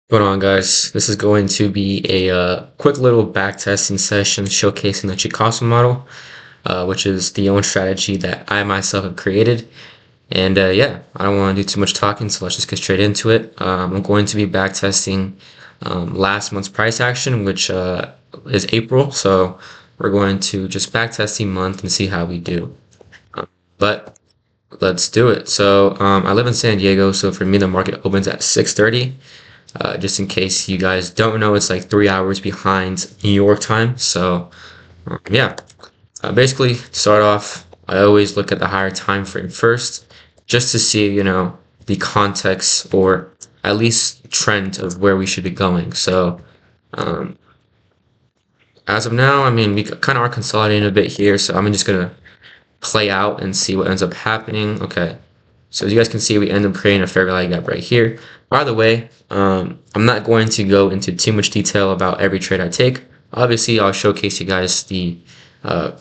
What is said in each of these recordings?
Going on, guys? This is going to be a quick little backtesting session showcasing the Chicasa model, which is the own strategy that I myself have created. And yeah, I don't want to do too much talking, so let's just get straight into it. I'm going to be backtesting last month's price action, which is April. So we're going to just backtest the month and see how we do. But let's do it. So I live in San Diego, so for me the market opens at 6:30. Just in case you guys don't know, it's like 3 hours behind New York time. So yeah, basically to start off, I always look at the higher time frame first, just to see the context or at least trend of where we should be going. So um, as of now, I mean we kind of are consolidating a bit here, so I'm just gonna play out and see what ends up happening. Okay, so as you guys can see, we end up creating a fair value gap right here. By the way, I'm not going to go into too much detail about every trade I take. Obviously, I'll showcase you guys the uh,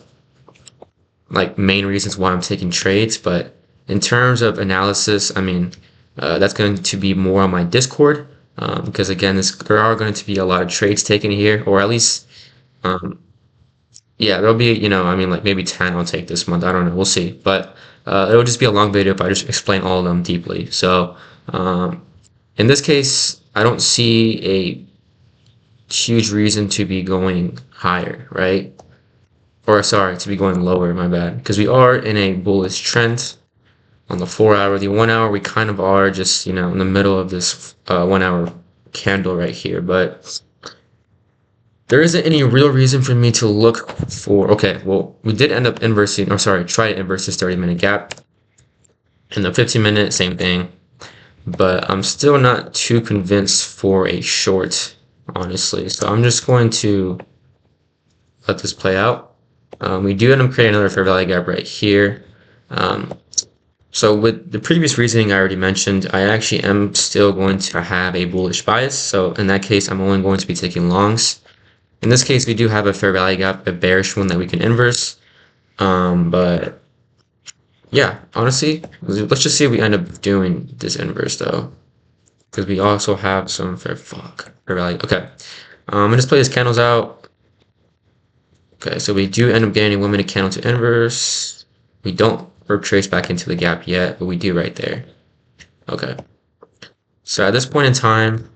main reasons why I'm taking trades, but in terms of analysis, I mean, that's going to be more on my Discord, because again, there are going to be a lot of trades taken here, or at least um, yeah, there'll be, I mean, like maybe 10 I'll take this month. I don't know. We'll see. But it'll just be a long video if I just explain all of them deeply. So in this case, I don't see a huge reason to be going higher, right? Or sorry, to be going lower, my bad. Because we are in a bullish trend on the 4 hour. The 1 hour, we kind of are just, in the middle of this 1 hour candle right here. But there isn't any real reason for me to look for, okay, well, we did end up inversing, or sorry, try to inverse this 30-minute gap. In the 15-minute, same thing. But I'm still not too convinced for a short, honestly. So I'm just going to let this play out. We do end up creating another fair value gap right here. Um, so with the previous reasoning I already mentioned, I actually am still going to have a bullish bias. So in that case, I'm only going to be taking longs. In this case, we do have a fair value gap, a bearish one that we can inverse. But yeah, honestly, let's just see if we end up doing this inverse though, because we also have some fair value. Okay, I'm gonna just play these candles out. Okay, so we do end up getting a 1 minute candle to inverse. We don't retrace back into the gap yet, but we do right there. Okay, so at this point in time,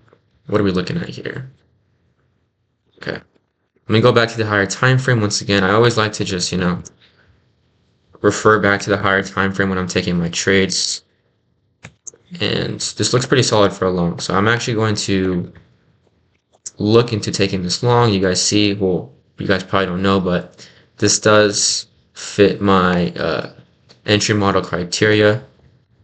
what are we looking at here? Okay. Let me go back to the higher time frame once again. I always like to just, refer back to the higher time frame when I'm taking my trades. And this looks pretty solid for a long. So I'm actually going to look into taking this long. You guys see, well, you guys probably don't know, but this does fit my entry model criteria.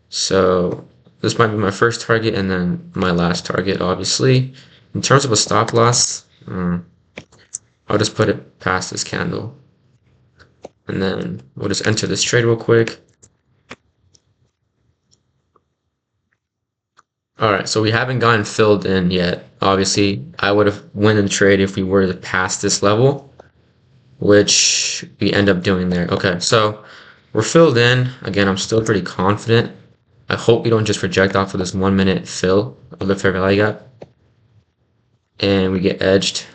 So this might be my first target and then my last target, obviously. In terms of a stop loss, I'll just put it past this candle. And then we'll just enter this trade real quick. All right, so we haven't gotten filled in yet. Obviously, I would have won the trade if we were to pass this level, which we end up doing there. Okay, so we're filled in. Again, I'm still pretty confident. I hope we don't just reject off of this 1 minute fill of the fair value gap. And we get edged.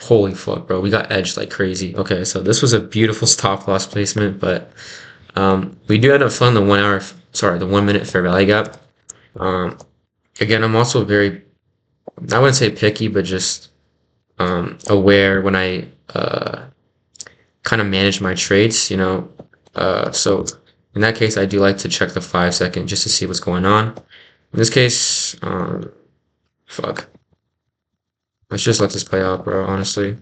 Holy fuck, bro. We got edged like crazy. Okay, so this was a beautiful stop loss placement, but we do end up filling the 1 minute fair value gap. Again, I'm also very, I wouldn't say picky, but just aware when I kind of manage my trades, so in that case, I do like to check the 5 second just to see what's going on. In this case, fuck. Let's just let this play out, bro, honestly.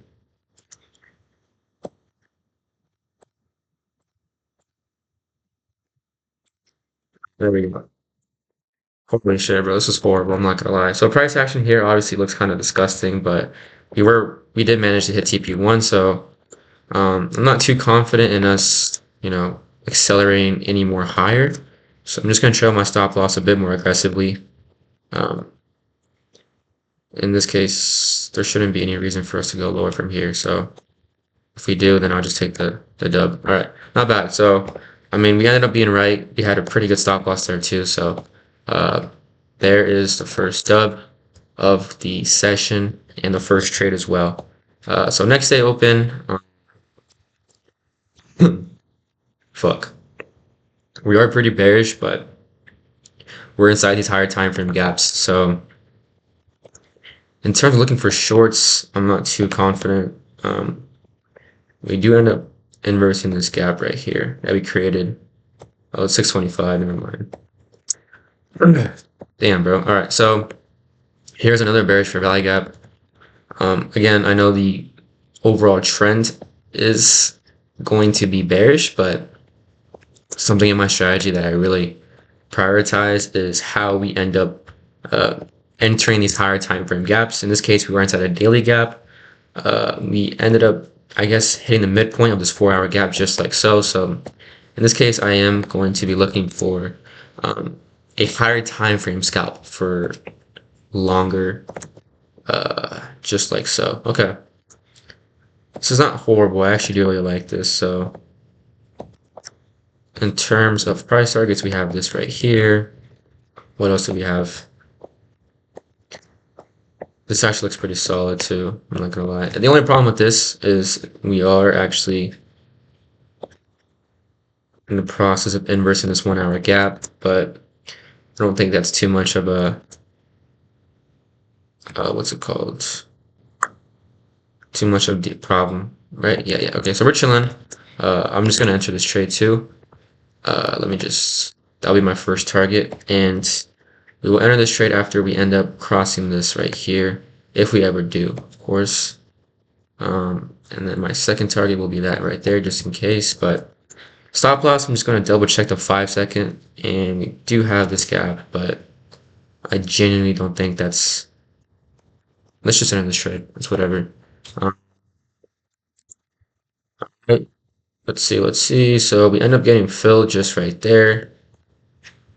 There we go. Holy shit, bro, this is horrible, I'm not gonna lie. So price action here obviously looks kind of disgusting, but we did manage to hit TP1, so I'm not too confident in us, accelerating any more higher. So I'm just gonna trail my stop loss a bit more aggressively. Um, in this case, there shouldn't be any reason for us to go lower from here. So if we do, then I'll just take the dub. All right, not bad. So I mean, we ended up being right. We had a pretty good stop loss there too. So there is the first dub of the session and the first trade as well. So next day open, fuck. We are pretty bearish, but we're inside these higher time frame gaps. So in terms of looking for shorts, I'm not too confident. We do end up inversing this gap right here that we created. Oh, it's 625, never mind. Damn, bro. All right, so here's another bearish fair value gap. Again, I know the overall trend is going to be bearish, but something in my strategy that I really prioritize is how we end up entering these higher time frame gaps. In this case, we were inside a daily gap. We ended up, I guess, hitting the midpoint of this 4-hour gap just like so. So in this case, I am going to be looking for a higher time frame scalp for longer, just like so. Okay. This is not horrible. I actually do really like this. So in terms of price targets, we have this right here. What else do we have? This actually looks pretty solid too, I'm not gonna lie. The only problem with this is we are actually in the process of inversing this 1-hour gap, but I don't think that's too much of a, what's it called? Too much of the problem, right? Yeah. Okay, so we're chilling. I'm just gonna enter this trade too. That'll be my first target, and we will enter this trade after we end up crossing this right here, if we ever do, of course. And then my second target will be that right there, just in case. But stop loss, I'm just going to double check the 5-second, and we do have this gap, but I genuinely don't think that's. Let's just enter this trade. It's whatever. Right. Let's see. So we end up getting filled just right there,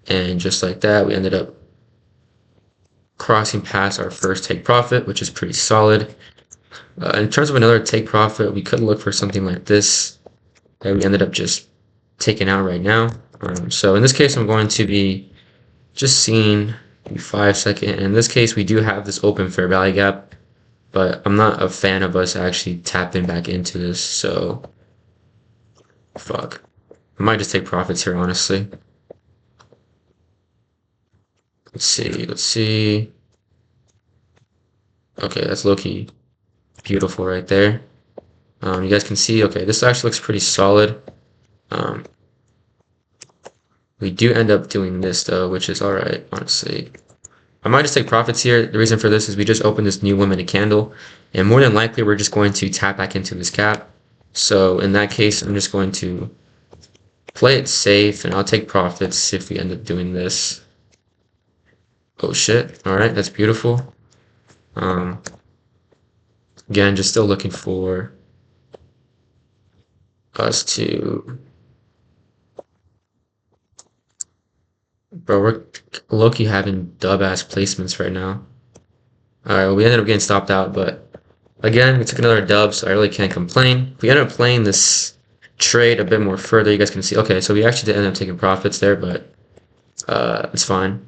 and just like that, we ended up crossing past our first take profit, which is pretty solid. In terms of another take profit, we could look for something like this that we ended up just taking out right now. So in this case, I'm going to be just seeing the 5-second. And in this case, we do have this open fair value gap, but I'm not a fan of us actually tapping back into this. So fuck, I might just take profits here, honestly. Let's see. Okay, that's low-key beautiful right there. You guys can see, okay, this actually looks pretty solid. We do end up doing this though, which is all right, honestly. I might just take profits here. The reason for this is we just opened this new 1-minute candle, and more than likely we're just going to tap back into this gap. So in that case, I'm just going to play it safe, and I'll take profits if we end up doing this. Oh shit! All right, that's beautiful. Again, just still looking for us to. Bro, we're low-key having dub-ass placements right now. Alright, well, we ended up getting stopped out, but again, we took another dub, so I really can't complain. We ended up playing this trade a bit more further. You guys can see, okay, so we actually did end up taking profits there, but it's fine.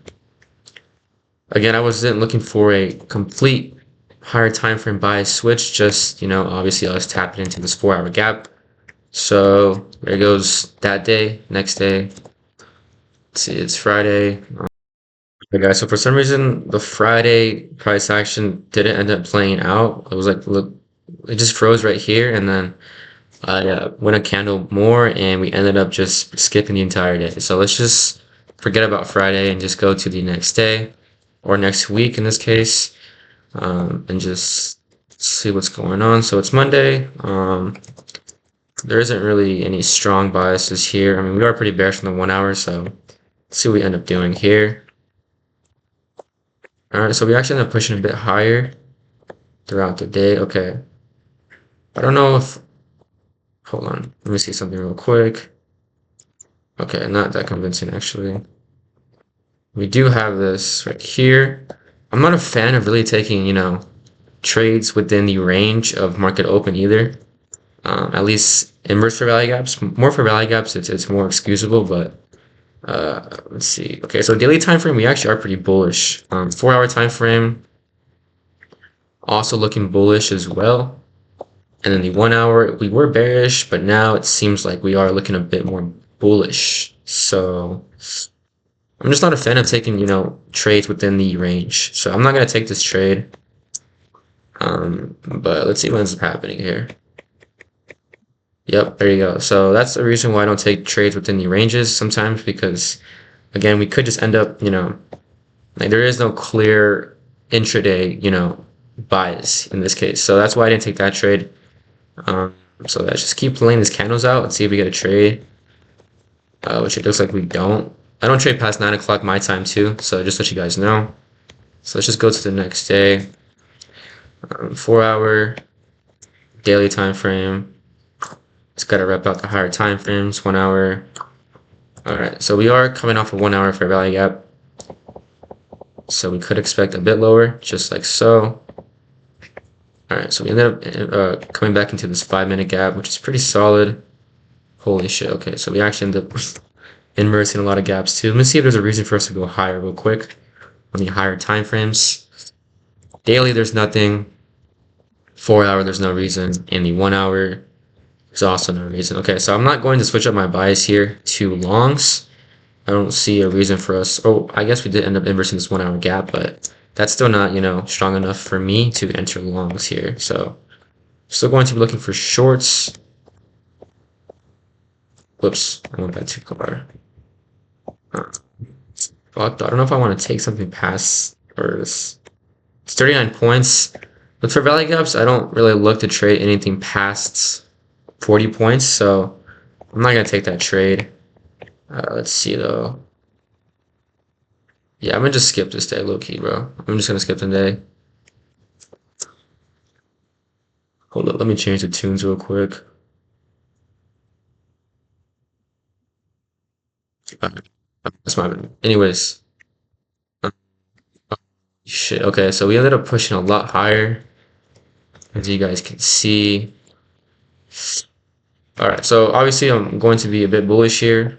Again, I wasn't looking for a complete higher time frame buy switch, just, obviously I was tapping into this 4-hour gap. So there goes that day. Next day, let's see, it's Friday. Okay, guys, so for some reason, the Friday price action didn't end up playing out. It was like, look, it just froze right here, and then I went a candle more, and we ended up just skipping the entire day. So let's just forget about Friday and just go to the next day, or next week in this case, and just see what's going on. So it's Monday. There isn't really any strong biases here. I mean, we are pretty bearish on the 1 hour, so let's see what we end up doing here. Alright, so we actually end up pushing a bit higher throughout the day. Okay. I don't know if. Hold on. Let me see something real quick. Okay, not that convincing, actually. We do have this right here. I'm not a fan of really taking, trades within the range of market open either. At least inverse for value gaps. More for value gaps, it's more excusable, but let's see. Okay, so daily time frame, we actually are pretty bullish. 4-hour time frame, also looking bullish as well. And then the 1 hour, we were bearish, but now it seems like we are looking a bit more bullish. So I'm just not a fan of taking, trades within the range. So I'm not going to take this trade. But let's see what ends up happening here. Yep, there you go. So that's the reason why I don't take trades within the ranges sometimes, because again, we could just end up, like there is no clear intraday, bias in this case. So that's why I didn't take that trade. So let's just keep playing these candles out. Let's see if we get a trade, which it looks like we don't. I don't trade past 9 o'clock my time too, so just let you guys know. So let's just go to the next day. 4 hour daily time frame. Just gotta rep out the higher time frames. 1 hour. All right, so we are coming off a 1 hour fair value gap, so we could expect a bit lower, just like so. All right, so we ended up coming back into this 5-minute gap, which is pretty solid. Holy shit! Okay, so we actually ended up inversing a lot of gaps too. Let me see if there's a reason for us to go higher real quick on the higher time frames. Daily, there's nothing. 4 hour, there's no reason. And the 1 hour, there's also no reason. Okay, so I'm not going to switch up my bias here to longs. I don't see a reason for us. Oh, I guess we did end up inversing this 1 hour gap, but that's still not, strong enough for me to enter longs here. So still going to be looking for shorts. Whoops, I went back too far. Fuck, I don't know if I want to take something past, or it's 39 points. But for value gaps, I don't really look to trade anything past 40 points, so I'm not going to take that trade. Let's see though. Yeah, I'm gonna just skip this day, low key, bro. I'm just gonna skip the day. Hold up, let me change the tunes real quick. That's my bad. Anyways, shit. Okay, so we ended up pushing a lot higher, as you guys can see. All right, so obviously I'm going to be a bit bullish here.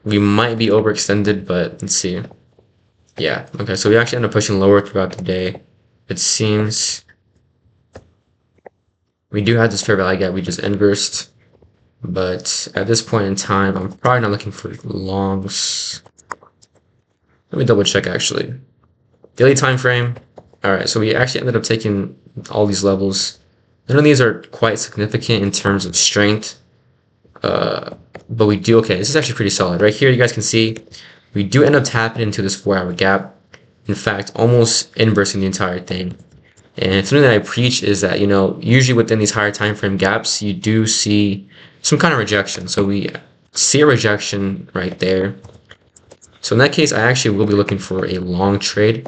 We might be overextended, but let's see. Yeah, okay, so we actually end up pushing lower throughout the day. It seems we do have this fair value gap we just inversed, but at this point in time, I'm probably not looking for longs. Let me double check actually. Daily time frame. All right, so we actually ended up taking all these levels. None of these are quite significant in terms of strength, but we do. Okay, this is actually pretty solid. Right here, you guys can see we do end up tapping into this 4-hour gap. In fact, almost inversing the entire thing. And something that I preach is that, usually within these higher time frame gaps, you do see some kind of rejection. So we see a rejection right there. So in that case, I actually will be looking for a long trade.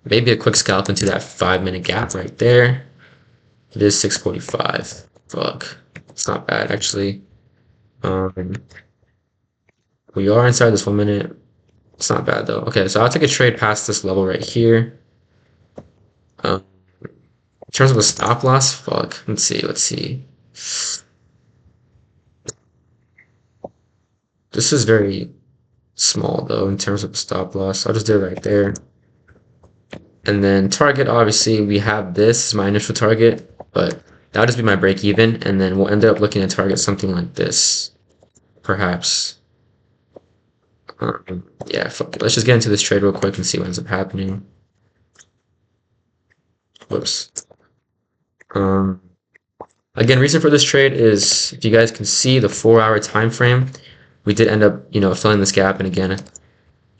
Maybe a quick scalp into that 5-minute gap right there. It is 6:45. Fuck, it's not bad actually. We are inside this 1 minute. It's not bad though. Okay, so I'll take a trade past this level right here. In terms of a stop loss, fuck. Let's see. This is very small though in terms of stop loss. I'll just do it right there. And then target, obviously we have this as my initial target, but that'll just be my break even, and then we'll end up looking to target something like this, perhaps. Yeah, fuck it. Let's just get into this trade real quick and see what ends up happening. Whoops. Again, reason for this trade is, if you guys can see the 4-hour time frame, we did end up, filling this gap. And again,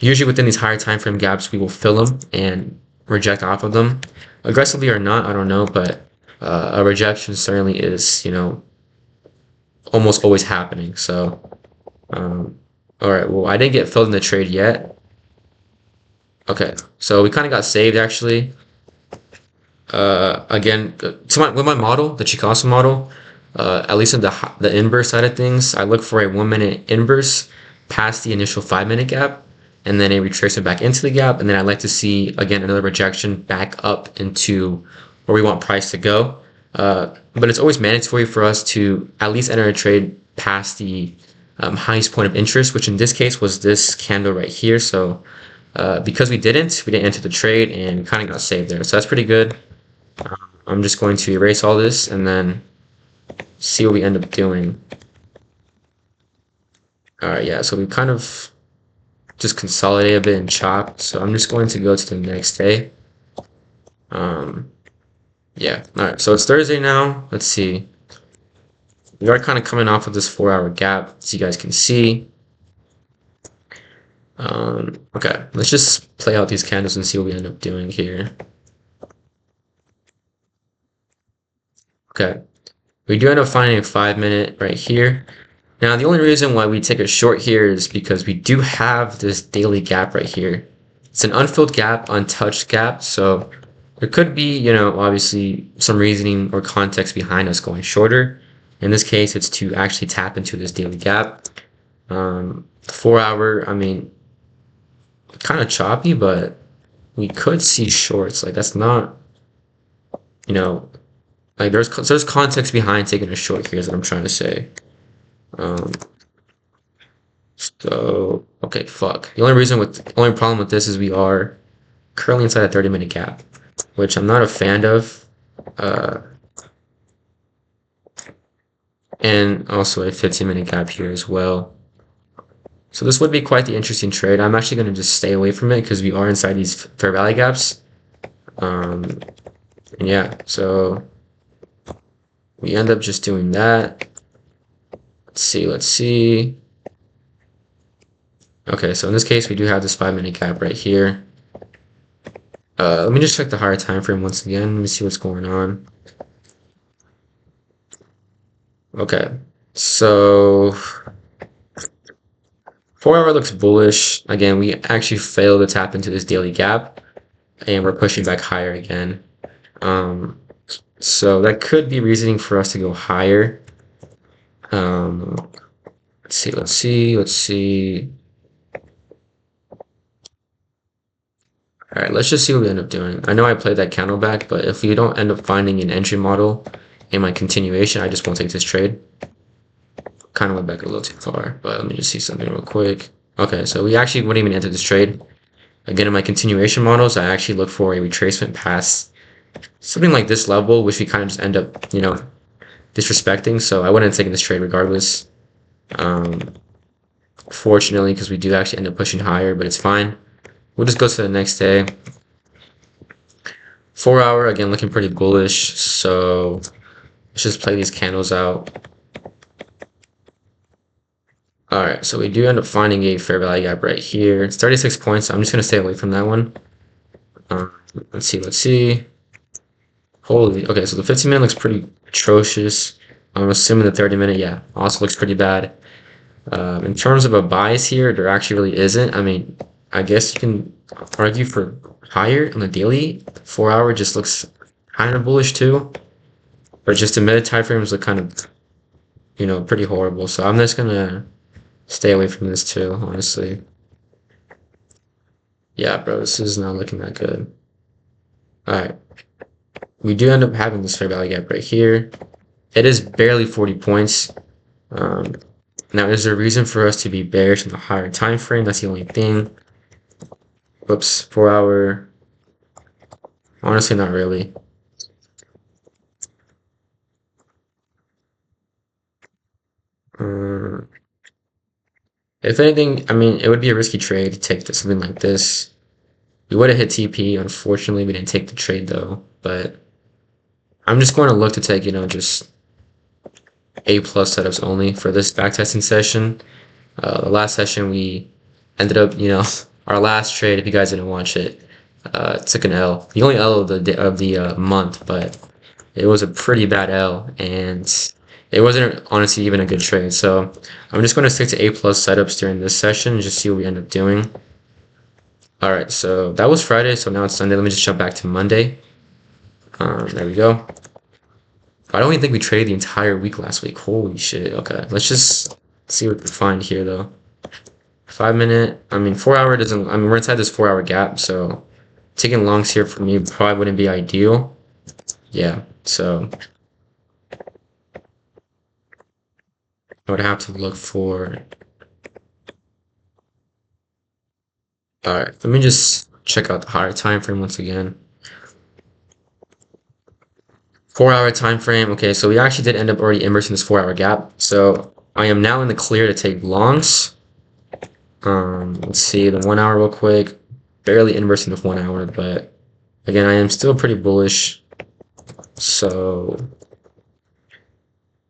usually within these higher time frame gaps, we will fill them and reject off of them, aggressively or not. I don't know, but a rejection certainly is, almost always happening. So, all right. Well, I didn't get filled in the trade yet. Okay, so we kind of got saved actually. Again, with my model, the Chicago model, at least in the inverse side of things, I look for a 1 minute inverse past the initial 5-minute gap, and then a retracement back into the gap, and then I'd like to see again another rejection back up into where we want price to go. But it's always mandatory for us to at least enter a trade past the highest point of interest, which in this case was this candle right here. So Because we didn't enter the trade and we kind of got saved there. So that's pretty good. I'm just going to erase all this and then see what we end up doing. All right, yeah, so we kind of just consolidate a bit and chop. So I'm just going to go to the next day. Um, yeah, all right, so it's Thursday now. Let's see. We are kind of coming off of this 4 hour gap, as you guys can see. Okay, let's just play out these candles and see what we end up doing here. Okay, we do end up finding a 5 minute right here. Now, the only reason why we take a short here is because we do have this daily gap right here. It's an unfilled gap, untouched gap, so there could be, obviously some reasoning or context behind us going shorter. In this case, it's to actually tap into this daily gap. 4 hour, I mean, kind of choppy, but we could see shorts. Like that's not, you know, like there's context behind taking a short here is what I'm trying to say. Um, so okay, fuck. The only problem with this is we are currently inside a 30-minute gap, which I'm not a fan of. Uh, and also a 15-minute gap here as well. So this would be quite the interesting trade. I'm actually going to just stay away from it because we are inside these fair value gaps. Um, and yeah, so we end up just doing that. Let's see. Okay, so in this case, we do have this 5 minute gap right here. Let me just check the higher time frame once again. Let me see what's going on. Okay, so 4 hour looks bullish. Again, we actually failed to tap into this daily gap, and we're pushing back higher again. Um, so that could be reasoning for us to go higher. Um, let's see. All right, let's just see what we end up doing. I know I played that candle back, but if we don't end up finding an entry model in my continuation, I just won't take this trade. Kind of went back a little too far, but let me just see something real quick. Okay, so we actually wouldn't even enter this trade. Again, in my continuation models, I actually look for a retracement past something like this level, which we kind of just end up, disrespecting. So I wouldn't have taken this trade regardless. Um, Fortunately, because we do actually end up pushing higher, but it's fine. We'll just go to the next day. 4 hour, again, looking pretty bullish. So let's just play these candles out. All right, so we do end up finding a fair value gap right here. It's 36 points. I'm just going to stay away from that one. Let's see. Holy, okay, so the 15-minute looks pretty atrocious. I'm assuming the 30-minute, yeah, also looks pretty bad. In terms of a bias here, there actually really isn't. I mean, I guess you can argue for higher on the daily. 4 hour just looks kind of bullish too, but just the mid time frames look kind of, pretty horrible. So I'm just gonna stay away from this too, honestly. Yeah, bro, this is not looking that good. All right, we do end up having this fair value gap right here. It is barely 40 points. Um, Now, is there a reason for us to be bearish in the higher time frame? That's the only thing. Whoops, 4 hour. Honestly, not really. Uh, if anything, I mean, it would be a risky trade to take something like this. We would have hit TP. Unfortunately, we didn't take the trade though. But I'm just going to look to take, just A plus setups only for this backtesting session. The last session we ended up, our last trade. If you guys didn't watch it, took an L. The only L of the month, but it was a pretty bad L, and it wasn't honestly even a good trade. So I'm just going to stick to A plus setups during this session and just see what we end up doing. All right, so that was Friday, so now it's Sunday. Let me just jump back to Monday. There we go. I don't even think we traded the entire week last week. Holy shit. Okay, let's just see what we find here, though. 5 minute, I mean, 4 hour doesn't, I mean, we're inside this 4 hour gap, so taking longs here for me probably wouldn't be ideal. Yeah, so I would have to look for All right, let me just check out the higher time frame once again. 4 hour time frame. Okay, so we actually did end up already inversing this 4 hour gap. So I am now in the clear to take longs. Let's see the 1 hour real quick. Barely inversing the 1 hour, but again, I am still pretty bullish. So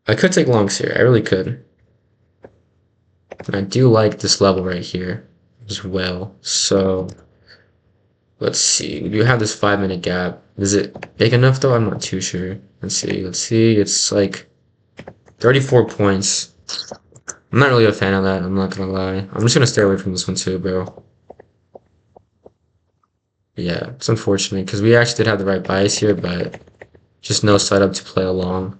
I could take longs here. I really could. And I do like this level right here as well. So let's see. We do have this 5 minute gap. Is it big enough though? I'm not too sure. Let's see. Let's see. It's like 34 points. I'm not really a fan of that. I'm not gonna lie. I'm just gonna stay away from this one too, bro. Yeah, it's unfortunate because we actually did have the right bias here, but just no setup to play along.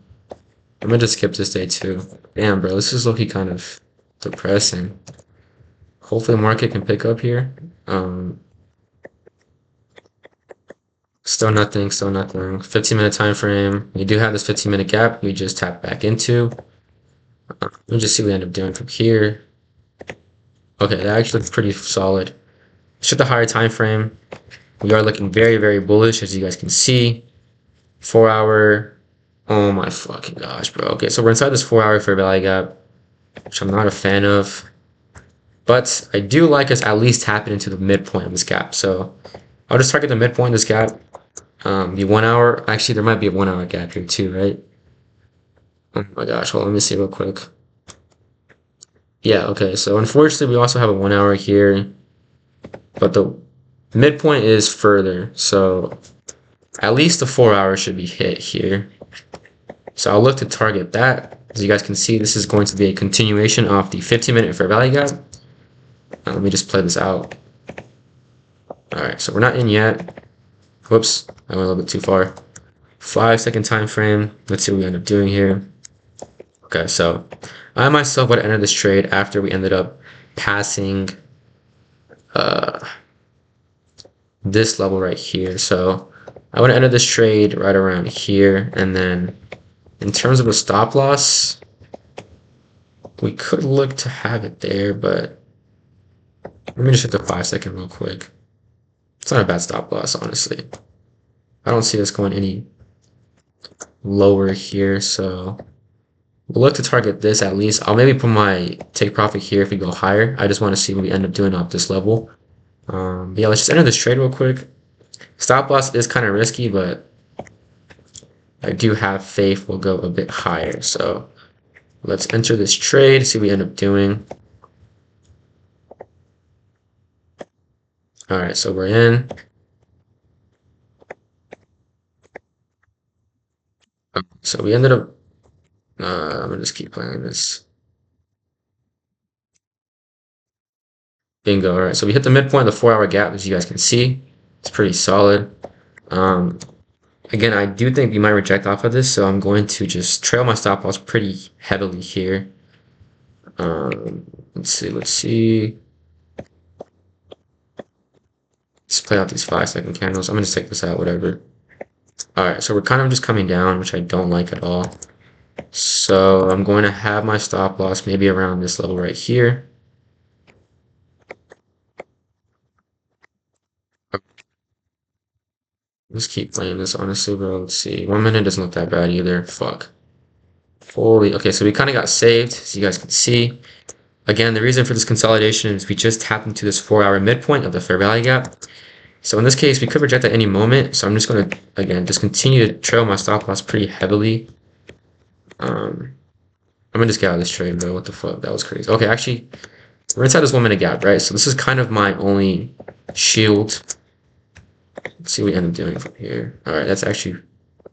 I'm gonna just skip this day too. Damn, bro, this is looking kind of depressing. Hopefully the market can pick up here. Still nothing, still nothing. 15-minute time frame. We do have this 15-minute gap. We just tap back into. Let me just see what we end up doing from here. Okay, that actually looks pretty solid. Let's the higher time frame. We are looking very, very bullish, as you guys can see. 4 hour. Oh my fucking gosh, bro. Okay, so we're inside this 4 hour fair value gap, which I'm not a fan of. But I do like us at least tapping into the midpoint of this gap. So I'll just target the midpoint of this gap. The 1 hour, actually, there might be a 1 hour gap here too, right? Oh my gosh, hold on, let me see real quick. Yeah, okay, so unfortunately, we also have a 1 hour here, but the midpoint is further, so at least the 4 hour should be hit here. So I'll look to target that. As you guys can see, this is going to be a continuation of the 15-minute fair value gap. Let me just play this out. All right, so we're not in yet. Whoops, I went a little bit too far. 5 second time frame. Let's see what we end up doing here. Okay, so I myself would enter this trade after we ended up passing this level right here. So I would enter this trade right around here, and then in terms of a stop loss, we could look to have it there, but let me just hit the 5 second real quick. It's not a bad stop loss, honestly. I don't see us going any lower here, so we'll look to target this at least. I'll maybe put my take profit here if we go higher. I just want to see what we end up doing off this level. But yeah, let's just enter this trade real quick. Stop loss is kind of risky, but I do have faith we'll go a bit higher. So let's enter this trade, see what we end up doing. All right, so we're in. So we ended up, I'm gonna just keep playing this. Bingo, all right, so we hit the midpoint of the 4 hour gap, as you guys can see. It's pretty solid. Again, I do think we might reject off of this, so I'm going to just trail my stop loss pretty heavily here. Let's see. Let's play out these 5 second candles. I'm gonna take this out, whatever. All right, so we're kind of just coming down, which I don't like at all. So I'm going to have my stop loss maybe around this level right here. Let's keep playing this, honestly, bro. Let's see. 1 minute doesn't look that bad either. Fuck. Holy. Okay, so we kind of got saved, as you guys can see. Again, the reason for this consolidation is we just tapped into this 4 hour midpoint of the fair value gap. So in this case, we could reject at any moment. So I'm just going to, again, just continue to trail my stop loss pretty heavily. I'm going to just get out of this trade, bro. What the fuck? That was crazy. Okay, actually, we're inside this 1 minute gap, right? So this is kind of my only shield. Let's see what we end up doing from here. All right, that's actually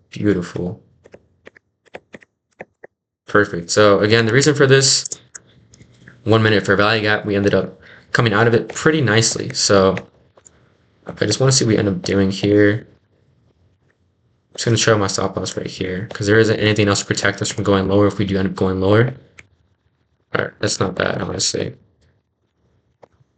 beautiful. Perfect. So again, the reason for this 1 minute fair value gap, we ended up coming out of it pretty nicely. So I just want to see what we end up doing here. I'm just going to show my stop loss right here because there isn't anything else to protect us from going lower if we do end up going lower. All right, that's not bad, honestly.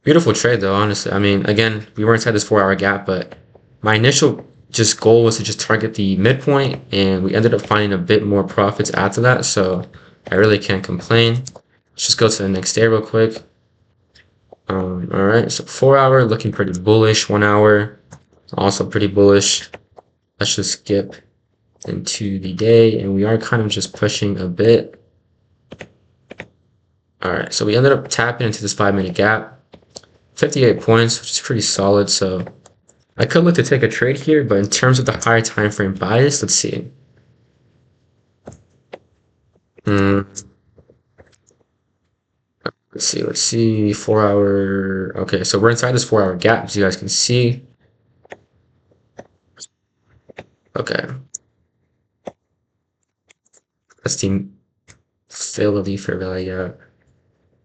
Beautiful trade, though, honestly. I mean, again, we were inside this 4 hour gap, but my initial just goal was to just target the midpoint, and we ended up finding a bit more profits after that, so I really can't complain. Let's just go to the next day real quick. All right, so 4 hour looking pretty bullish. 1 hour also pretty bullish. Let's just skip into the day, and we are kind of just pushing a bit. All right, so we ended up tapping into this 5 minute gap, 58 points, which is pretty solid. So I could look to take a trade here, but in terms of the higher time frame bias, let's see. Let's see, 4 hour. Okay, so we're inside this 4 hour gap, as you guys can see. Okay, that's the fill of the fair value gap.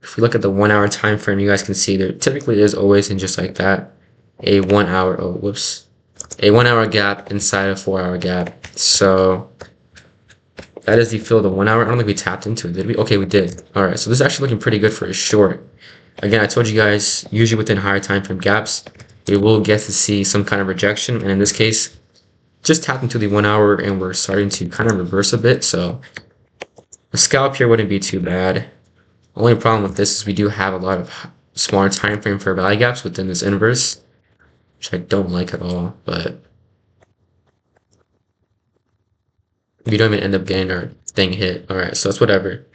If we look at the 1 hour time frame, you guys can see there typically is always in just like that a 1 hour. Oh, whoops, a 1 hour gap inside a 4 hour gap. So that is the fill of the 1 hour. I don't think we tapped into it, did we? Okay, we did. All right, so this is actually looking pretty good for a short. Again, I told you guys, usually within higher time frame gaps, we will get to see some kind of rejection. And in this case, just tapped into the 1 hour and we're starting to kind of reverse a bit. So a scalp here wouldn't be too bad. Only problem with this is we do have a lot of smaller time frame fair value gaps within this inverse, which I don't like at all, but we don't even end up getting our thing hit. All right, so it's whatever.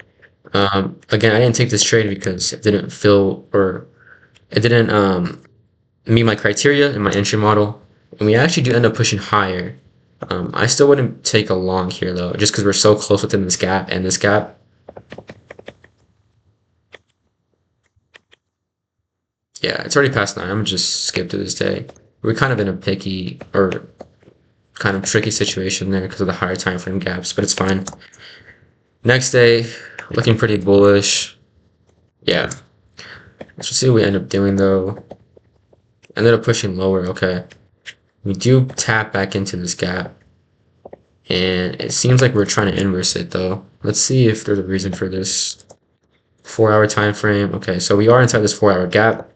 Again, I didn't take this trade because it didn't fill or it didn't meet my criteria in my entry model, and we actually do end up pushing higher. I still wouldn't take a long here though, just because we're so close within this gap and this gap. Yeah, it's already past 9. I'm gonna just skip to this day. We're kind of in a picky or kind of tricky situation there because of the higher time frame gaps, but it's fine. Next day, looking pretty bullish. Yeah. Let's just see what we end up doing though. Ended up pushing lower. Okay. We do tap back into this gap. And it seems like we're trying to inverse it though. Let's see if there's a reason for this. 4 hour time frame. Okay, so we are inside this 4 hour gap.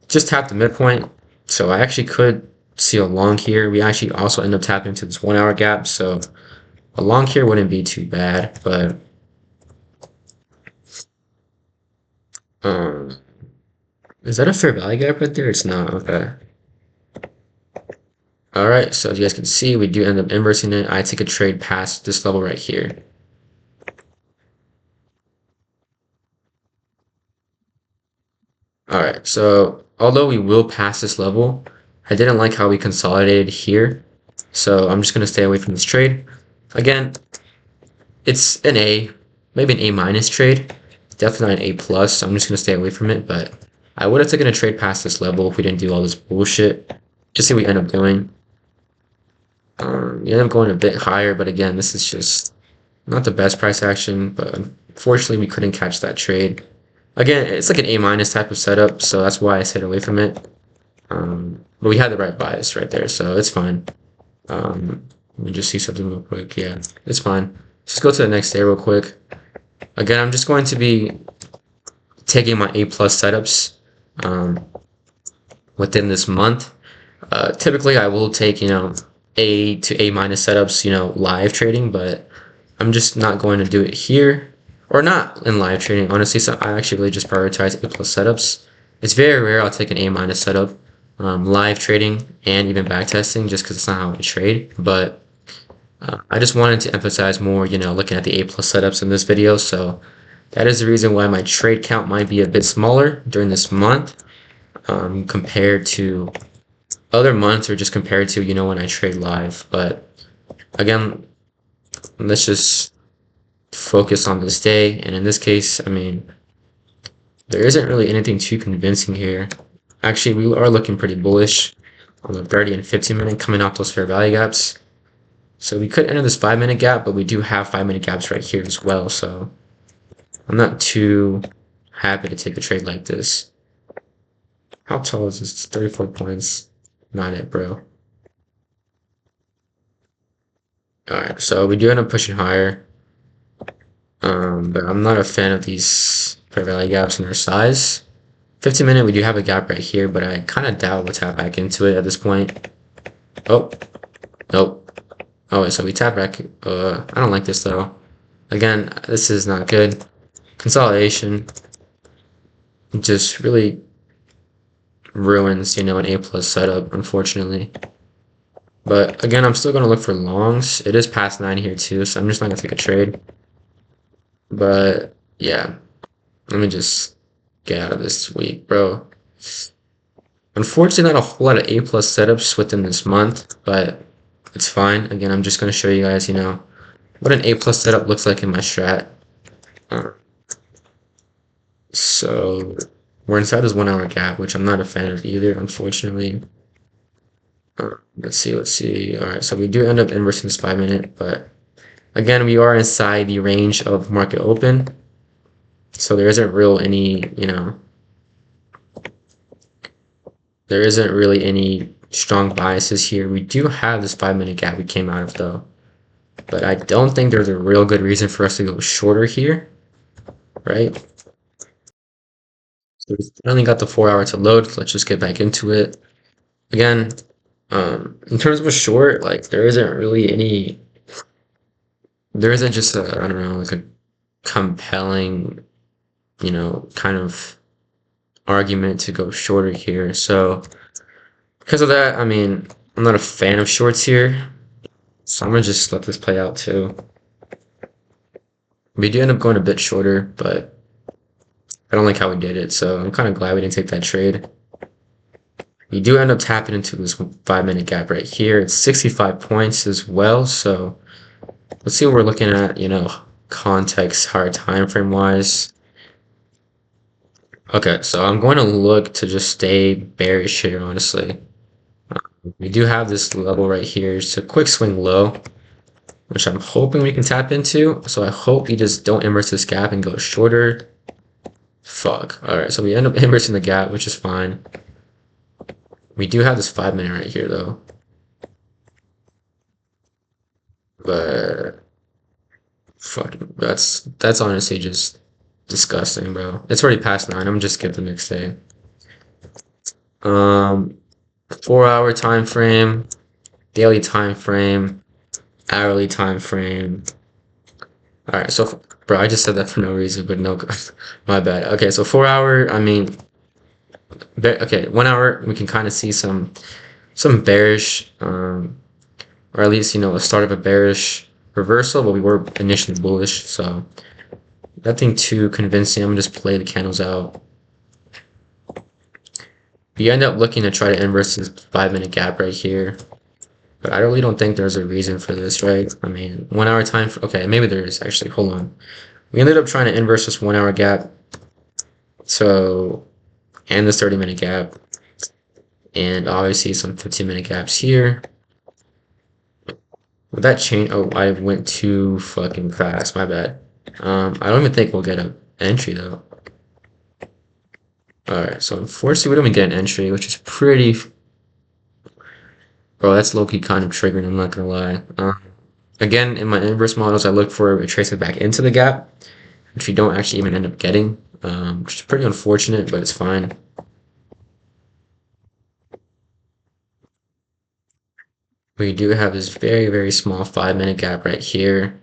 Just tapped the midpoint. So I actually could see a long here. We actually also end up tapping into this 1 hour gap. So a long here wouldn't be too bad, but is that a fair value gap right there? It's not. Okay. All right, so as you guys can see, we do end up inversing it. I take a trade past this level right here. All right, so although we will pass this level, I didn't like how we consolidated here. So I'm just gonna stay away from this trade. Again, it's an A, maybe an A minus trade. Definitely not an A plus, so I'm just gonna stay away from it, but I would have taken a trade past this level if we didn't do all this bullshit. Just see what we end up doing. We end up going a bit higher, but again, this is just not the best price action, but unfortunately we couldn't catch that trade. Again, it's like an A minus type of setup, so that's why I stayed away from it. But we had the right bias right there, so it's fine. Let me just see something real quick. Yeah, it's fine. Let's go to the next day real quick. Again, I'm just going to be taking my A plus setups within this month. Typically, I will take, A to A minus setups, live trading, but I'm just not going to do it here or not in live trading, honestly. So I actually really just prioritize A plus setups. It's very rare I'll take an A minus setup, live trading and even backtesting just because it's not how I trade. But I just wanted to emphasize more, looking at the A plus setups in this video. So that is the reason why my trade count might be a bit smaller during this month compared to other months or just compared to, when I trade live. But again, let's just focus on this day. And in this case, there isn't really anything too convincing here. Actually, we are looking pretty bullish on the 30 and 15 minute coming off those fair value gaps. So we could enter this 5 minute gap, but we do have 5 minute gaps right here as well. So I'm not too happy to take a trade like this. How tall is this? 34 points. Not it, bro. Alright, so we do end up pushing higher. But I'm not a fan of these fair value gaps in their size. 15 minute, we do have a gap right here, but I kind of doubt we'll tap back into it at this point. Oh, nope. Oh, so we tap back. I don't like this though. Again, this is not good. Consolidation. Just really ruins, you know, an A plus setup, unfortunately. But again, I'm still gonna look for longs. It is past 9 here too, so I'm just not gonna take a trade. But yeah, let me just get out of this week, bro. Unfortunately, not a whole lot of A plus setups within this month, but it's fine. Again, I'm just gonna show you guys, you know, what an A plus setup looks like in my strat. Uh, so we're inside this 1 hour gap, which I'm not a fan of either, unfortunately. Let's see, let's see. All right, so we do end up inversing this 5 minute, but again, we are inside the range of market open. So there isn't real any, you know, there isn't really any strong biases here. We do have this 5 minute gap we came out of though, but I don't think there's a real good reason for us to go shorter here, right? So we finally got the 4 hour to load. Let's just get back into it. Again, in terms of a short, like there isn't really any, there isn't just a, I don't know, like a compelling, you know, kind of argument to go shorter here. So because of that, I mean, I'm not a fan of shorts here. So I'm gonna just let this play out too. We do end up going a bit shorter, but I don't like how we did it. So I'm kind of glad we didn't take that trade. We do end up tapping into this 5 minute gap right here. It's 65 points as well. So let's see what we're looking at, you know, context, hard time frame wise. Okay, so I'm going to look to just stay bearish here, honestly. We do have this level right here. It's a quick swing low, which I'm hoping we can tap into. So I hope we just don't inverse this gap and go shorter. Fuck. Alright, so we end up inversing the gap, which is fine. We do have this 5 minute right here, though. But fuck, that's honestly just disgusting, bro. It's already past 9. I'm just skip the next day. 4 hour time frame, daily time frame, hourly time frame. All right, so bro, I just said that for no reason, but no, my bad. Okay, so 4 hour. I mean, okay, 1 hour. We can kind of see some bearish, or at least you know the start of a bearish reversal, but we were initially bullish, so nothing too convincing. I'm gonna just play the candles out. We end up looking to try to inverse this 5 minute gap right here. But I really don't think there's a reason for this, right? I mean, 1 hour time, okay, maybe there is actually, hold on. We ended up trying to inverse this 1 hour gap. So, and this 30 minute gap. And obviously some 15 minute gaps here. Would that change? Oh, I went too fucking fast, my bad. I don't even think we'll get an entry though. Alright, so unfortunately we don't even get an entry, which is pretty. Bro, that's low-key kind of triggering, I'm not gonna lie. Again, in my inverse models, I look for a tracer back into the gap, which we don't actually even end up getting, which is pretty unfortunate, but it's fine. We do have this very, very small 5 minute gap right here.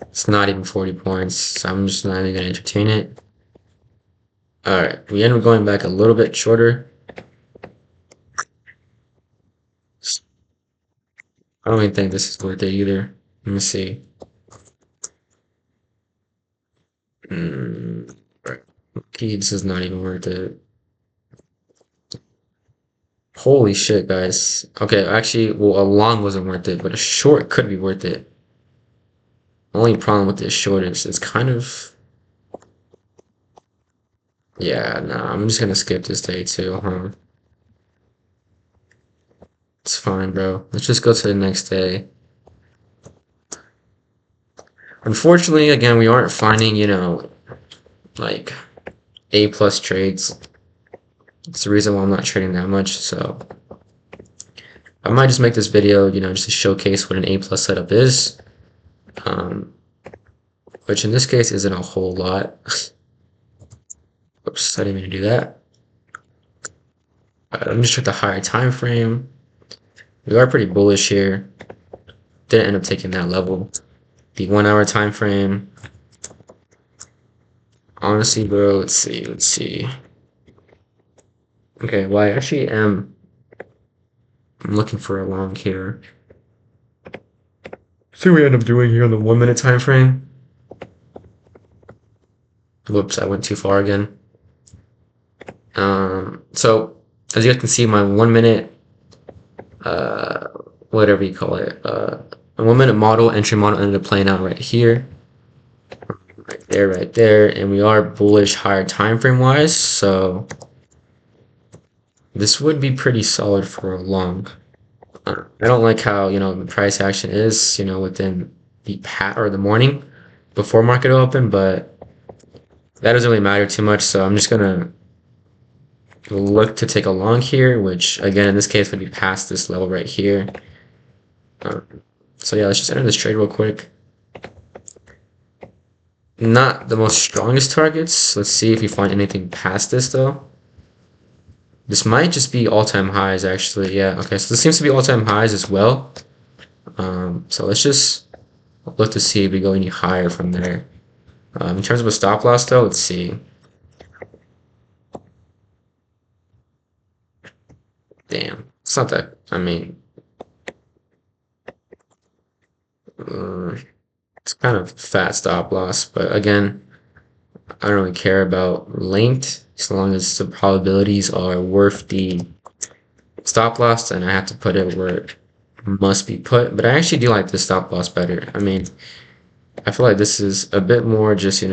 It's not even 40 points, so I'm just not even gonna entertain it. Alright, we end up going back a little bit shorter. I don't even think this is worth it either. Let me see. Right. Okay, this is not even worth it. Holy shit, guys. Okay, actually, well, a long wasn't worth it, but a short could be worth it. Only problem with this short is it's kind of... Yeah, nah, I'm just gonna skip this day too, huh? It's fine, bro. Let's just go to the next day. Unfortunately, again, we aren't finding, you know, like A plus trades. It's the reason why I'm not trading that much, so I might just make this video, you know, just to showcase what an A plus setup is. Which in this case isn't a whole lot. Oops, I didn't mean to do that. Let me just check the higher time frame. We are pretty bullish here. Didn't end up taking that level. The 1 hour time frame. Honestly, bro, let's see. Okay, well I actually am I'm looking for a long here. See what we end up doing here in the 1 minute time frame. Whoops, I went too far again. So as you guys can see, my 1 minute, uh, whatever you call it, a 1 minute model, entry model ended up playing out right here, right there, and we are bullish higher time frame wise, so this would be pretty solid for a long. I don't like how the price action is within the or the morning before market open, but that doesn't really matter too much. So I'm just gonna look to take a long here, which again in this case would be past this level right here. Um, so yeah, let's just enter this trade real quick. Not the most strongest targets. Let's see if we find anything past this though. This might just be all-time highs actually. Yeah, okay, so this seems to be all-time highs as well. So let's just look to see if we go any higher from there. In terms of a stop loss though, let's see. Damn, it's not that, I mean, it's kind of fat stop loss, but again, I don't really care about length as long as the probabilities are worth the stop loss, and I have to put it where it must be put. But I actually do like this stop loss better. I mean, I feel like this is a bit more just,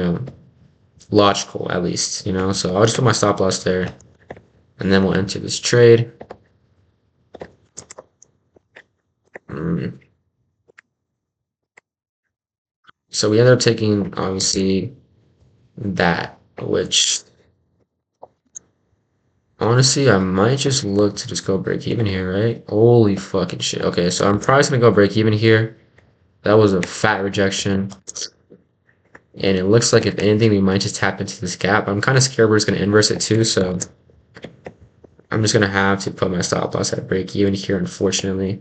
logical at least, so I'll just put my stop loss there, and then we'll enter this trade. So we ended up taking, obviously, that, which honestly, I might just look to just go break even here, right? Holy fucking shit. Okay, so I'm probably just gonna go break even here. That was a fat rejection. And it looks like if anything, we might just tap into this gap. I'm kind of scared we're just gonna inverse it too, so I'm just gonna have to put my stop loss at break even here, unfortunately.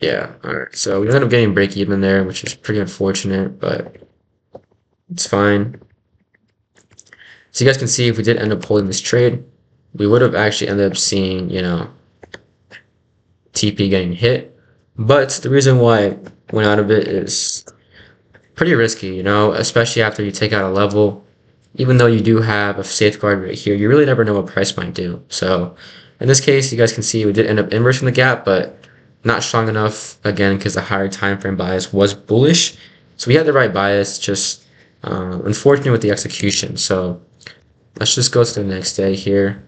Yeah, alright. So we ended up getting break even there, which is pretty unfortunate, but it's fine. So you guys can see if we did end up holding this trade, we would have actually ended up seeing, TP getting hit. But the reason why I went out of it is pretty risky, especially after you take out a level. Even though you do have a safeguard right here, you really never know what price might do. So in this case, you guys can see we did end up inversing the gap, but not strong enough, again, because the higher time frame bias was bullish. So we had the right bias, just unfortunate with the execution. So let's just go to the next day here.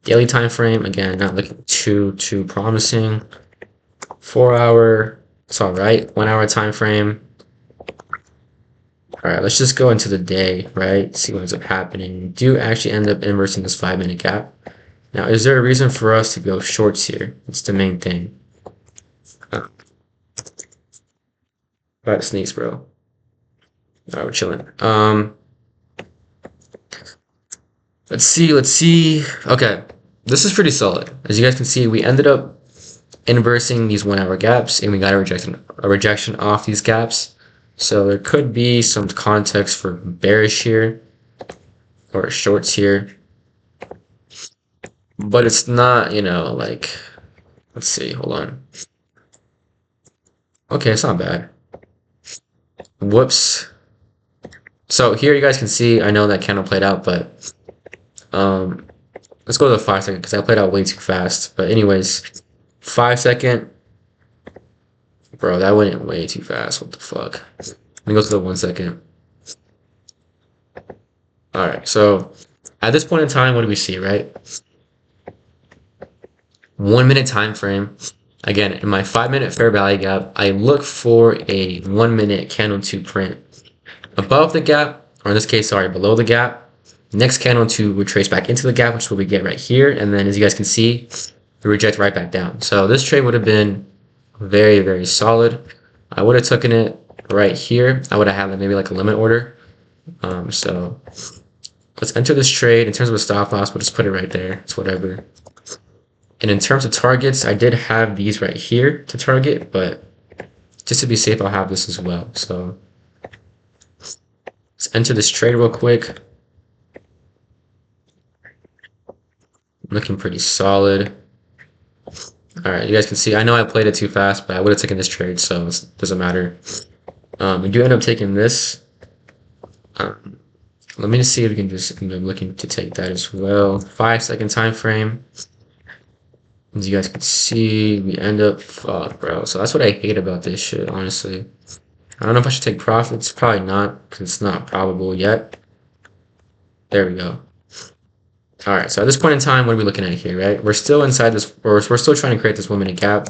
Daily time frame, again, not looking too promising. 4 hour, it's all right. 1 hour time frame. All right, let's just go into the day, right? See what ends up happening. We do actually end up inversing this 5 minute gap. Now, is there a reason for us to go shorts here? It's the main thing. About sneaks, bro. All right, we're chilling. Let's see. Okay, this is pretty solid. As you guys can see, we ended up inversing these 1 hour gaps, and we got a rejection off these gaps. So there could be some context for bearish here or shorts here, but it's not, like, let's see, hold on. Okay, it's not bad. Whoops. So here you guys can see, I know that candle played out, but let's go to the 5 second because I played out way too fast. But anyways, 5 second. Bro, that went way too fast. What the fuck? Let me go to the 1 second. Alright, so at this point in time, what do we see, right? 1 minute time frame. Again, in my 5 minute fair value gap, I look for a 1 minute candle to print above the gap, or in this case, sorry, below the gap. Next candle to retrace back into the gap, which is what we get right here. And then as you guys can see, we reject right back down. So this trade would have been very, very solid. I would have taken it right here. I would have had maybe like a limit order. So let's enter this trade. In terms of a stop loss, we'll just put it right there. It's whatever. And in terms of targets, I did have these right here to target, but just to be safe, I'll have this as well. So let's enter this trade real quick. Looking pretty solid. All right, you guys can see, I know I played it too fast, but I would have taken this trade, so it doesn't matter. We do end up taking this. Let me just see if we can just, I'm looking to take that as well. 5-second time frame. As you guys can see, we end up, fuck, bro. So that's what I hate about this shit, honestly. I don't know if I should take profits. Probably not, because it's not probable yet. There we go. All right, so at this point in time, what are we looking at here, right? We're still inside this, or we're still trying to create this 1 minute gap.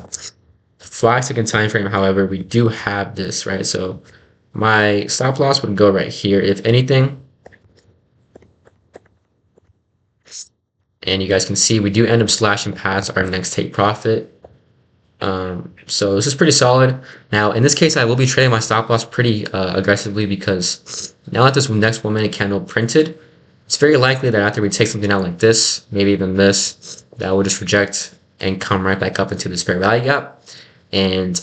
5-second time frame, however, we do have this, right? So my stop loss would go right here, if anything. And you guys can see we do end up slashing past our next take profit. So this is pretty solid. Now, in this case, I will be trading my stop loss pretty aggressively because now that this next 1 minute candle printed, it's very likely that after we take something out like this, maybe even this, that will just reject and come right back up into this fair value gap. And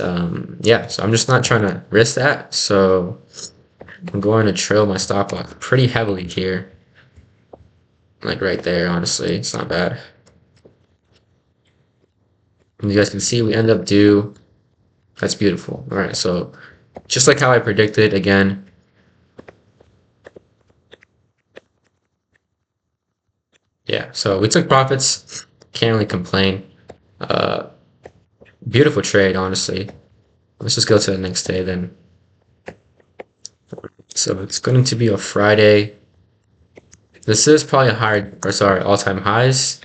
yeah, so I'm just not trying to risk that. So I'm going to trail my stop loss pretty heavily here. Like right there, honestly, it's not bad. And you guys can see we end up due. That's beautiful. All right, so just like how I predicted, again, yeah, so we took profits. Can't really complain. Beautiful trade, honestly. Let's just go to the next day then. So it's going to be a Friday. This is probably a higher, or sorry, all-time highs.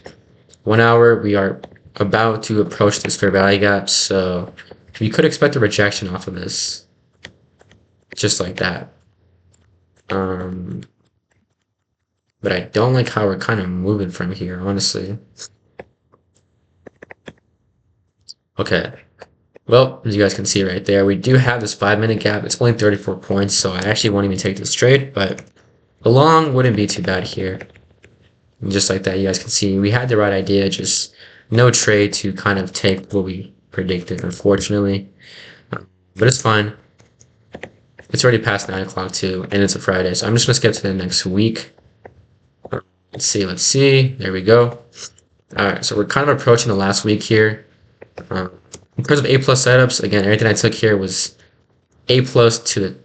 1 hour, we are about to approach this fair value gap, so we could expect a rejection off of this. Just like that. But I don't like how we're kind of moving from here, honestly. Okay. Well, as you guys can see right there, we do have this 5 minute gap. It's only 34 points, so I actually won't even take this trade, but the long wouldn't be too bad here. And just like that, you guys can see we had the right idea, just no trade to kind of take what we predicted, unfortunately. But it's fine. It's already past 9 o'clock too, and it's a Friday, so I'm just gonna skip to the next week. Let's see. There we go. All right, so we're kind of approaching the last week here. In terms of A+ setups, again, everything I took here was A+ to the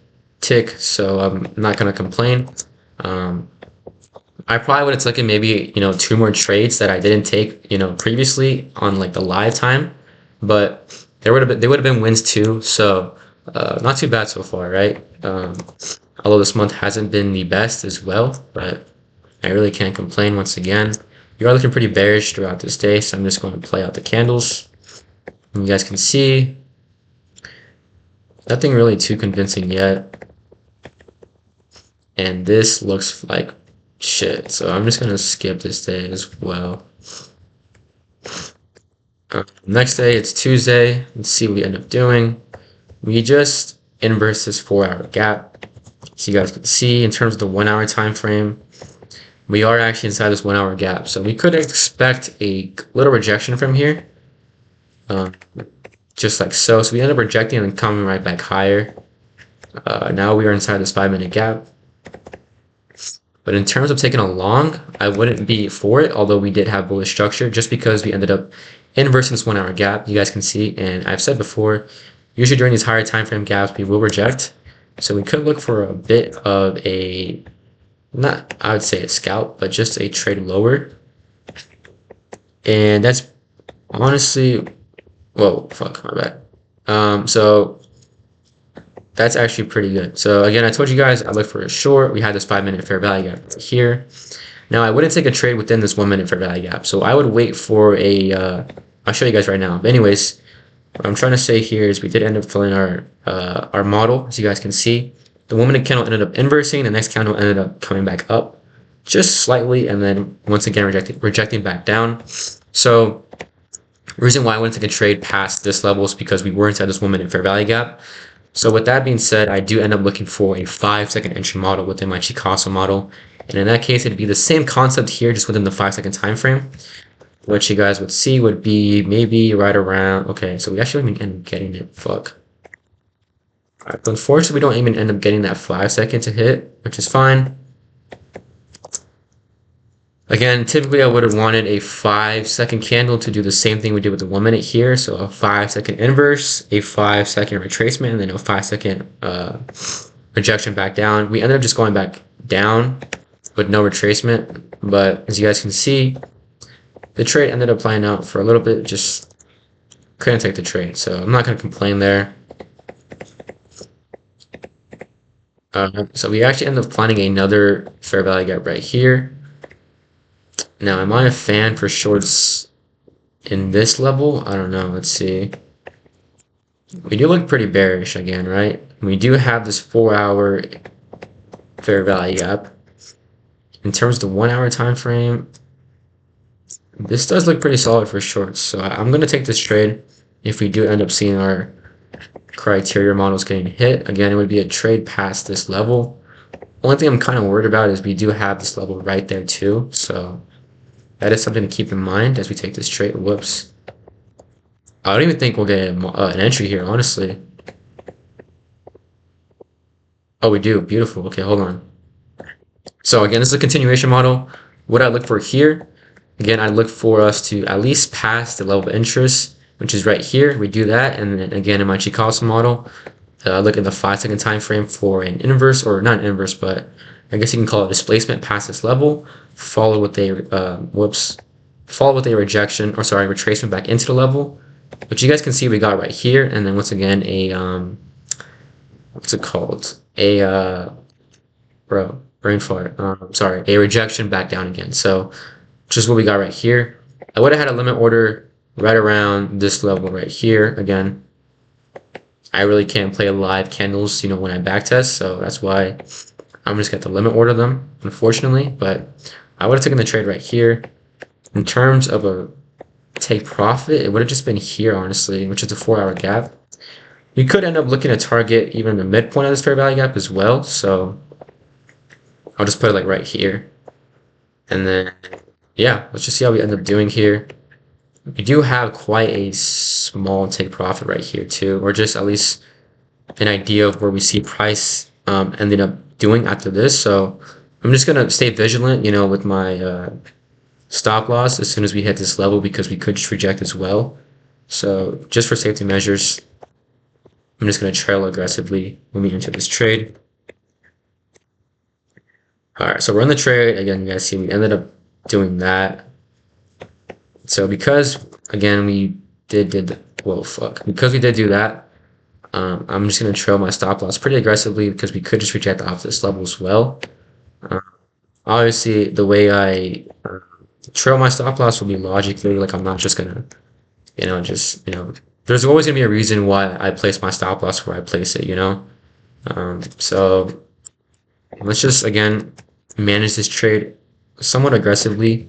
tick, so I'm not gonna complain. I probably would have taken maybe 2 more trades that I didn't take previously on like the live time, but they would have been wins too. So not too bad so far, right? Although this month hasn't been the best as well, but I really can't complain once again. You are looking pretty bearish throughout this day, so I'm just going to play out the candles. And you guys can see nothing really too convincing yet. And this looks like shit, so I'm just gonna skip this day as well. Next day, it's Tuesday. Let's see what we end up doing. We just inverse this 4-hour gap. So you guys can see in terms of the 1 hour time frame, we are actually inside this 1 hour gap. So we could expect a little rejection from here. Just like so. So we end up rejecting and then coming right back higher. Now we are inside this 5 minute gap. But in terms of taking a long, I wouldn't be for it, although we did have bullish structure, just because we ended up inversing this 1 hour gap, you guys can see. And I've said before, usually during these higher time frame gaps, we will reject. So we could look for a bit of a, not, I would say a scalp, but just a trade lower. And that's honestly, whoa, fuck, my bad. So that's actually pretty good. So again, I told you guys I looked for a short. We had this 5 minute fair value gap here. Now I wouldn't take a trade within this 1 minute fair value gap. So I would wait for a, I'll show you guys right now. But anyways, what I'm trying to say here is we did end up filling our model, as you guys can see. The 1 minute candle ended up inversing. The next candle ended up coming back up just slightly, and then once again rejecting back down. So the reason why I wouldn't take a trade past this level is because we were inside this 1 minute fair value gap. So with that being said, I do end up looking for a 5-second entry model within my Chicago model. And in that case, it'd be the same concept here, just within the 5-second time frame. What you guys would see would be maybe right around, okay, so we actually end up getting it, fuck. All right, but unfortunately, we don't even end up getting that 5 second to hit, which is fine. Again, typically I would have wanted a 5 second candle to do the same thing we did with the 1 minute here. So a 5 second inverse, a 5 second retracement, and then a 5 second rejection back down. We ended up just going back down with no retracement. But as you guys can see, the trade ended up playing out for a little bit, just couldn't take the trade. So I'm not going to complain there. So we actually ended up finding another fair value gap right here. Now, am I a fan for shorts in this level? I don't know. Let's see. We do look pretty bearish again, right? We do have this 4-hour fair value gap. In terms of the 1-hour time frame, this does look pretty solid for shorts. So I'm going to take this trade if we do end up seeing our criteria models getting hit. Again, it would be a trade past this level. Only thing I'm kind of worried about is we do have this level right there too. So that is something to keep in mind as we take this trade. Whoops. I don't even think we'll get an entry here, honestly. Oh, we do. Beautiful. Okay, hold on. So again, this is a continuation model. What I look for here, again, I look for us to at least pass the level of interest, which is right here. We do that, and then again in my Chicago model, I look at the 5 second time frame for an inverse, or not an inverse, but I guess you can call it displacement past this level, followed with a followed with a rejection, or sorry, retracement back into the level, which you guys can see we got right here, and then once again a what's it called? A brain fart. Sorry, a rejection back down again. So just what we got right here. I would have had a limit order right around this level right here. Again, I really can't play live candles, when I backtest, so that's why I'm just going to limit order them, unfortunately. But I would have taken the trade right here. In terms of a take profit, it would have just been here, honestly, which is a 4-hour gap. We could end up looking to target even the midpoint of this fair value gap as well, so I'll just put it like right here. And then, yeah, let's just see how we end up doing here. We do have quite a small take profit right here too, or just at least an idea of where we see price ended up doing after this. So I'm just gonna stay vigilant, with my stop loss as soon as we hit this level, because we could just reject as well. So just for safety measures, I'm just gonna trail aggressively when we enter this trade. All right, so we're in the trade again. You guys see we ended up doing that. So because again we did well, because we did do that, I'm just gonna trail my stop loss pretty aggressively because we could just reject off this level as well. Obviously, the way I trail my stop loss will be logically, like I'm not just gonna, there's always gonna be a reason why I place my stop loss where I place it, So let's just again manage this trade somewhat aggressively.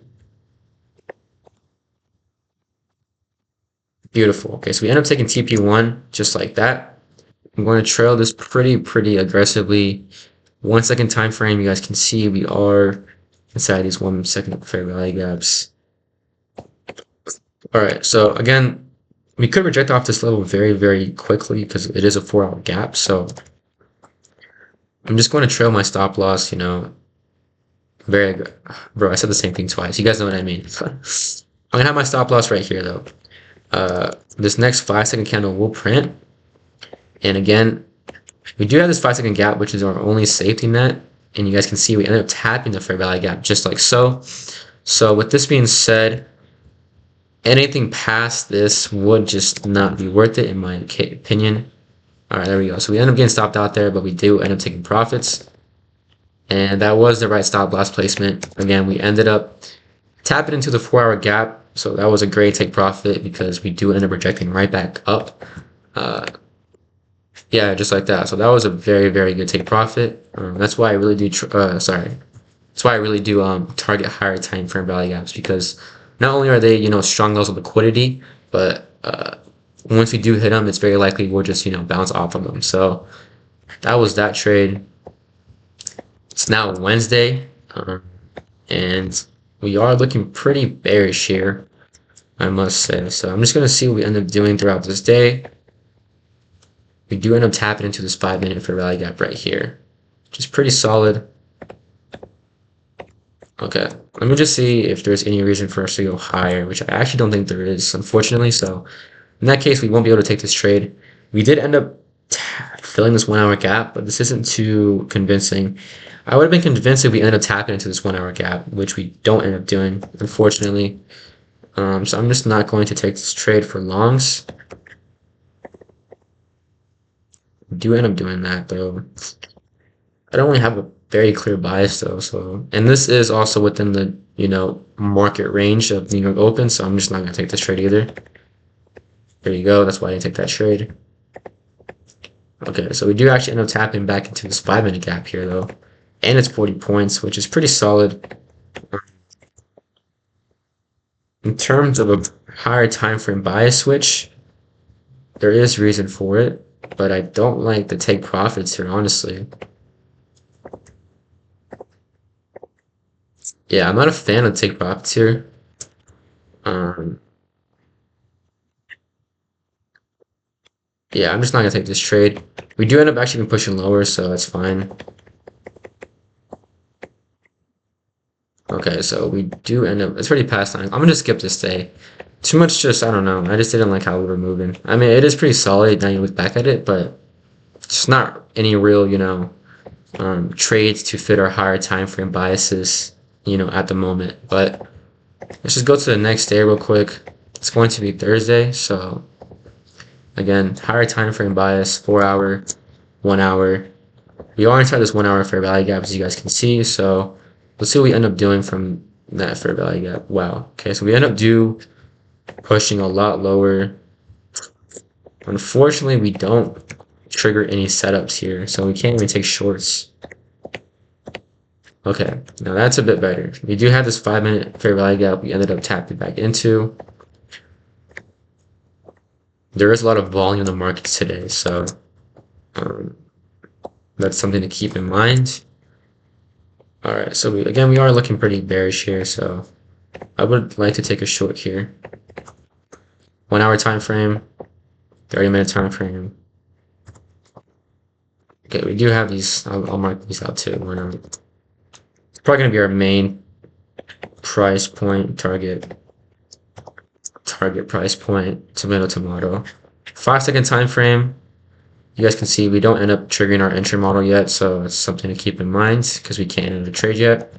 Beautiful. Okay, so we end up taking TP1 just like that. I'm going to trail this pretty aggressively. 1 second time frame, you guys can see we are inside these 1 second fair value gaps. All right, so again, we could reject off this level very quickly because it is a 4-hour gap. So I'm just going to trail my stop loss, very good. Bro, I said the same thing twice. You guys know what I mean. I'm gonna have my stop loss right here though. This next 5 second candle will print, and again, we do have this 5 second gap, which is our only safety net, and you guys can see we ended up tapping the fair value gap just like so. So with this being said, anything past this would just not be worth it in my opinion. All right, there we go. So we end up getting stopped out there, but we do end up taking profits, and that was the right stop loss placement. Again, we ended up tapping into the 4-hour gap. So that was a great take profit because we do end up rejecting right back up. Yeah, just like that. So that was a very good take profit. That's why I really do. That's why I really do target higher time frame value gaps, because not only are they strong levels of liquidity, but once we do hit them, it's very likely we'll just bounce off of them. So that was that trade. It's now Wednesday, and we are looking pretty bearish here, I must say. So I'm just going to see what we end up doing throughout this day. we do end up tapping into this 5-minute fair value gap right here, which is pretty solid. Okay, let me just see if there's any reason for us to go higher, which I actually don't think there is, unfortunately. So in that case, we won't be able to take this trade. We did end up filling this 1 hour gap, but this isn't too convincing. I would have been convinced if we ended up tapping into this 1 hour gap, which we don't end up doing, unfortunately. So I'm just not going to take this trade for longs. We do end up doing that though. I don't really have a very clear bias though, so and this is also within the market range of New York Open, so I'm just not gonna take this trade either. There you go, that's why I didn't take that trade. Okay, so we do actually end up tapping back into this 5-minute gap here though. And it's 40 points, which is pretty solid. In terms of a higher time frame bias switch, there is reason for it, but I don't like to take profits here, honestly. Yeah, I'm not a fan of take profits here. Yeah, I'm just not gonna take this trade. We do end up actually pushing lower, so that's fine. Okay, so we do end up, it's already past 9. I'm gonna skip this day. Too much just, I don't know. I just didn't like how we were moving. I mean, it is pretty solid now you look back at it, but it's not any real, trades to fit our higher time frame biases, at the moment. But let's just go to the next day real quick. It's going to be Thursday, so again, higher time frame bias, 4 hour, 1 hour. We are inside this 1 hour fair value gap, as you guys can see. So let's see what we end up doing from that fair value gap. Wow. Okay, so we end up pushing a lot lower. Unfortunately, we don't trigger any setups here, so we can't even take shorts. Okay, now that's a bit better. We do have this 5-minute fair value gap we ended up tapping back into. There is a lot of volume in the markets today, so that's something to keep in mind. All right, so we are looking pretty bearish here, so I would like to take a short here. 1 hour time frame, 30-minute time frame. Okay, we do have these. I'll mark these out too. It's probably gonna be our main price point target price point, tomato. 5-second time frame. You guys can see we don't end up triggering our entry model yet, so it's something to keep in mind because we can't enter the trade yet.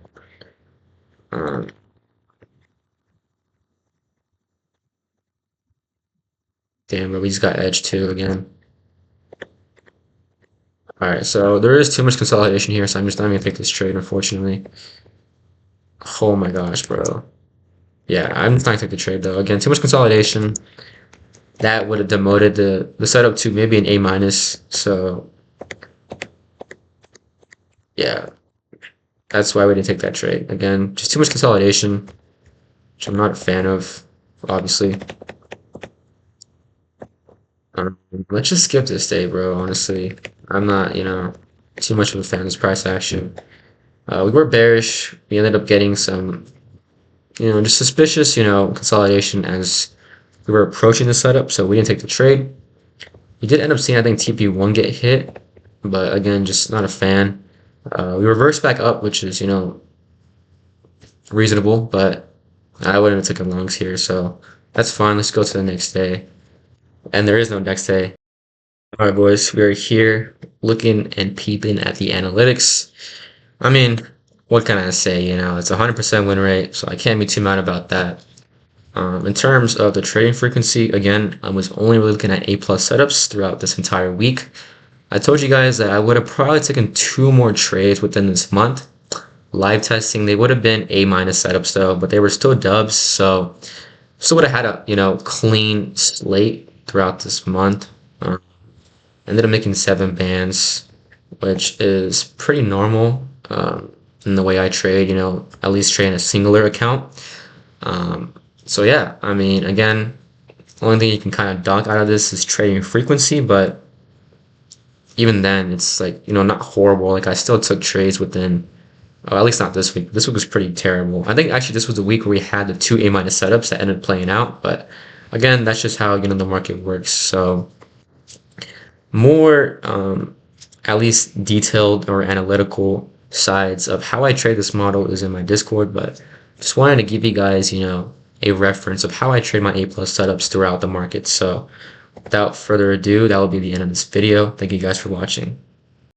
Damn, but we just got edged too again. Alright, so there is too much consolidation here, so I'm just not gonna take this trade, unfortunately. Oh my gosh, bro. Yeah, I'm just not gonna take the trade though. Again, too much consolidation. That would have demoted the setup to maybe an A-. So yeah, that's why we didn't take that trade. Again, just too much consolidation, which I'm not a fan of, obviously. Let's just skip this day, bro, honestly. I'm not, too much of a fan of this price action. We were bearish. We ended up getting some, just suspicious, consolidation as we were approaching the setup, so we didn't take the trade. We did end up seeing, I think, TP1 get hit, but again, just not a fan. We reversed back up, which is, reasonable, but I wouldn't have taken longs here, so that's fine. Let's go to the next day. And there is no next day. All right, boys, we are here looking and peeping at the analytics. I mean, what can I say? It's 100% win rate, so I can't be too mad about that. In terms of the trading frequency, again, I was only really looking at A+ setups throughout this entire week. I told you guys that I would have probably taken 2 more trades within this month. Live testing, they would have been A- setups though, but they were still dubs, so still would have had a clean slate throughout this month. Ended up making 7 bands, which is pretty normal in the way I trade, at least trade in a singular account. So yeah, I mean, again, the only thing you can kind of dunk out of this is trading frequency, but even then, it's like, not horrible. Like, I still took trades within, at least not this week. This week was pretty terrible. I think actually this was the week where we had the 2 A- setups that ended up playing out, but again, that's just how, the market works. So more at least detailed or analytical sides of how I trade this model is in my Discord, but just wanted to give you guys, a reference of how I trade my A plus setups throughout the market. So without further ado, that will be the end of this video. Thank you guys for watching.